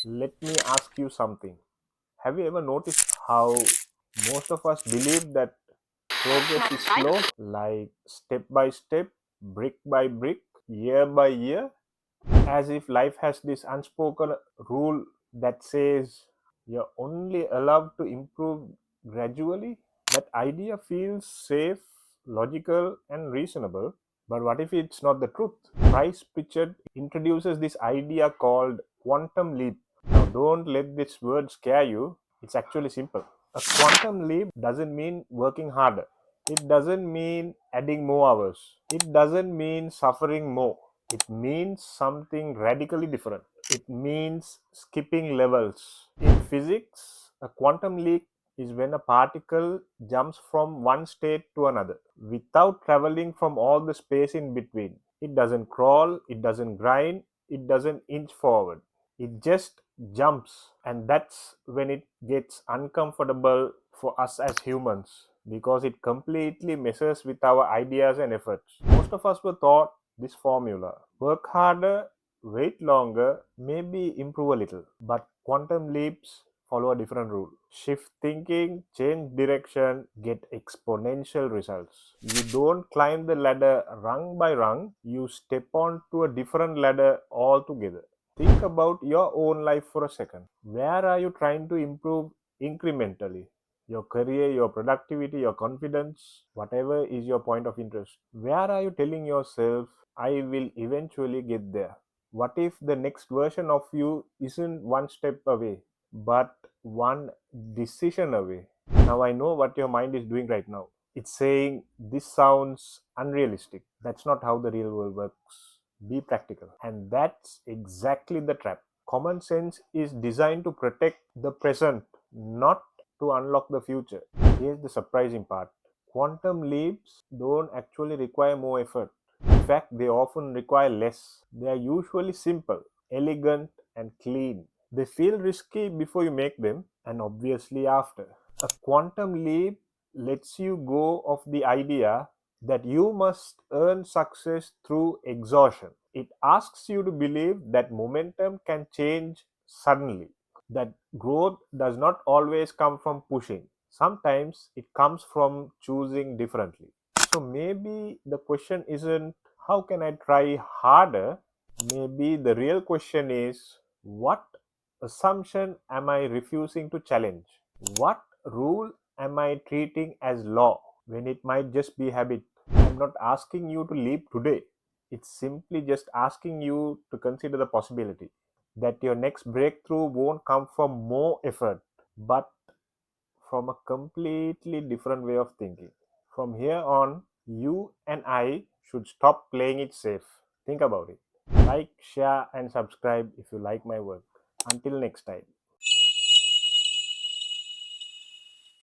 Let me ask you something. Have you ever noticed how most of us believe that progress is slow, like step by step, brick by brick, year by year, as if life has this unspoken rule that says you're only allowed to improve gradually? That idea feels safe, logical, and reasonable. But what if it's not the truth? Price Pritchett introduces this idea called quantum leap. Now, don't let this word scare you. It's actually simple. A quantum leap doesn't mean working harder. It doesn't mean adding more hours. It doesn't mean suffering more. It means something radically different. It means skipping levels. In physics, a quantum leap is when a particle jumps from one state to another without traveling from all the space in between. It doesn't crawl, it doesn't grind, it doesn't inch forward. It just jumps, and that's when it gets uncomfortable for us as humans because it completely messes with our ideas and efforts. Most of us were taught this formula: work harder, wait longer, maybe improve a little. But quantum leaps follow a different rule. Shift thinking, change direction, get exponential results. You don't climb the ladder rung by rung, you step onto a different ladder altogether. Think about your own life for a second. Where are you trying to improve incrementally? Your career, your productivity, your confidence, whatever is your point of interest. Where are you telling yourself, I will eventually get there? What if the next version of you isn't one step away, but one decision away? Now I know what your mind is doing right now. It's saying, this sounds unrealistic. That's not how the real world works. Be practical. And that's exactly the trap. Common sense is designed to protect the present, not to unlock the future. Here's the surprising part: quantum leaps don't actually require more effort. In fact, they often require less. They are usually simple, elegant, and clean. They feel risky before you make them, and obviously after. A quantum leap lets you go of the idea that you must earn success through exhaustion. It asks you to believe that momentum can change suddenly, that growth does not always come from pushing. Sometimes it comes from choosing differently. So maybe the question isn't, how can I try harder? Maybe the real question is, what assumption am I refusing to challenge? What rule am I treating as law when it might just be habit? I'm not asking you to leap today. It's simply just asking you to consider the possibility that your next breakthrough won't come from more effort, but from a completely different way of thinking. From here on, you and I should stop playing it safe. Think about it. Like, share, and subscribe if you like my work. Until next time.